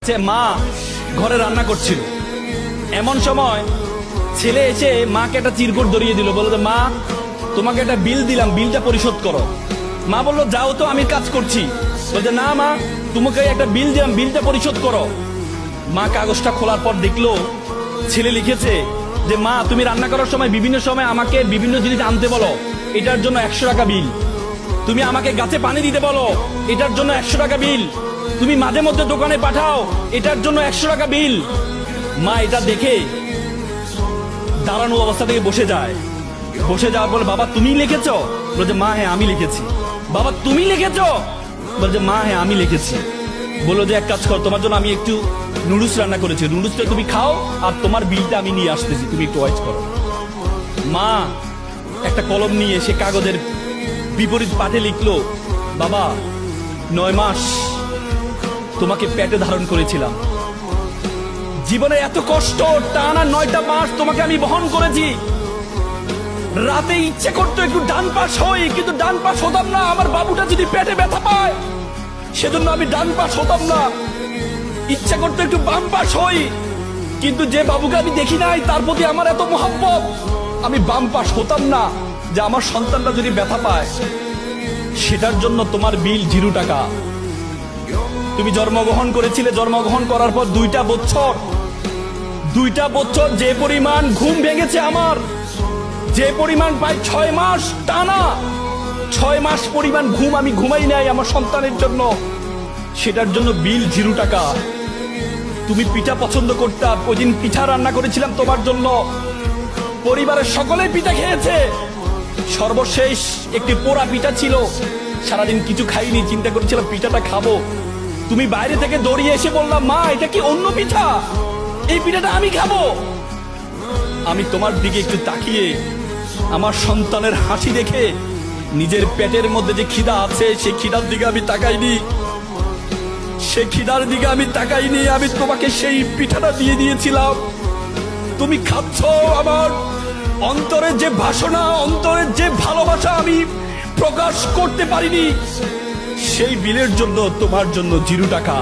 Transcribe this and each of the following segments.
যে মা ঘরে রান্না করছিল, এমন সময় ছেলে এসে মাকে একটা চিরকুট ধরিয়ে দিল, বলল যে মা তোমাকে একটা বিল দিলাম, বিলটা পরিশোধ করো। মা বলল যাও তো, আমি কাজ করছি। বলছে না মা, তোমাকে একটা বিল দিলাম, বিলটা পরিশোধ করো। মা কাগজটা খোলার পর দেখলো ছেলে লিখেছে যে মা তুমি রান্না করার সময় বিভিন্ন সময় আমাকে বিভিন্ন জিনিস আনতে বলো, এটার জন্য 100 টাকা বিল। তুমি আমাকে গাছে পানি দিতে বলো, এটার জন্য 100 টাকা বিল। তুমি মাঝে মধ্যে দোকানে পাঠাও, এটার জন্য 100 টাকা বিল। মা এটা দেখে দাঁড়ানো অবস্থা থেকে বসে যায়। বসে যাওয়ার পর বাবা তুমি লিখেছ? বলছে মা হ্যাঁ আমি লিখেছি। বাবা তুমি লিখেছ? বলছে মা হ্যাঁ আমি লিখেছি। বললো যে এক কাজ কর, তোমার জন্য আমি একটু নুডলস রান্না করেছি, নুডলসটা তুমি খাও আর তোমার বিলটা আমি নিয়ে আসতেছি, তুমি একটু ওয়েট করো। মা একটা কলম নিয়ে সে কাগজের বিপরীত পাঠে লিখলো, বাবা 9 মাস তোমাকে পেটে ধারণ করেছিলাম, জীবনে এত কষ্ট, টানা 9টা মাস তোমাকে আমি বহন করেছি। রাতে ইচ্ছে করতো একটু ডান পাশ হই, কিন্তু ডান পাশ হতাম না, আমার বাবুটা যদি পেটে ব্যথা পায় সেজন্য আমি ডান পাশ হতাম না। ইচ্ছা করতো একটু বাম পাশ হই, কিন্তু যে বাবুকে আমি দেখি নাই তার প্রতি আমার এত মহব্বত, আমি বাম পাশ হতাম না যে আমার সন্তানটা যদি ব্যথা পায়। সেটার জন্য তোমার বিল 0 টাকা। তুমি জন্মগ্রহণ করেছিলে, জন্মগ্রহণ করার পর 2টা বছর যে পরিমাণ ঘুম ভেঙেছে আমার, যে পরিমাণ প্রায় 6 মাস টানা, 6 মাস পরিমাণ ঘুম আমি ঘুমাই নাই আমার সন্তানের জন্য, সেটার জন্য বিল 0 টাকা। তুমি পিঠা পছন্দ করতা, ওই দিন পিঠা রান্না করেছিলাম তোমার জন্য, পরিবারের সকলে পিঠা খেয়েছে। সর্বশেষ একটি পোড়া পিঠা ছিল, সারাদিন কিছু খাইনি, চিন্তা করেছিলাম পিঠাটা খাবো। তুমি বাইরে থেকে দৌড়িয়ে এসে বললাম মা এটা কি অন্য পিঠা, এই পিঠাটা আমি খাবো। আমি তোমার দিকে একটু তাকিয়ে আমার সন্তানের হাসি দেখে নিজের পেটের মধ্যে যে খিদা আছে সেই খিদার দিকে আমি তাকাইনি, সেই খিদার দিকে আমি তাকাইনি, আমি তোমাকে সেই পিঠাটা দিয়ে দিয়েছিলাম। তুমি খাচ্ছ, আমার অন্তরের যে বাসনা, অন্তরের যে ভালোবাসা আমি প্রকাশ করতে পারিনি, সেই বিলের জন্য তোমার জন্য 0 টাকা।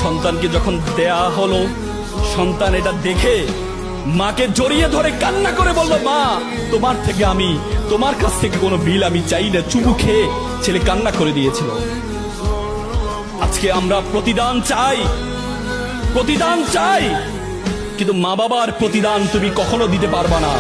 সন্তানকে যখন দেয়া হলো, সন্তান এটা দেখে মাকে জড়িয়ে ধরে কান্না করে বললো মা তোমার কাছ থেকে কোনো বিল আমি চাই না। চুমু খেয়ে ছেলে কান্না করে দিয়েছিল। আজকে আমরা প্রতিদান চাই, কিন্তু মা বাবার প্রতিদান তুমি কখনো দিতে পারবা না।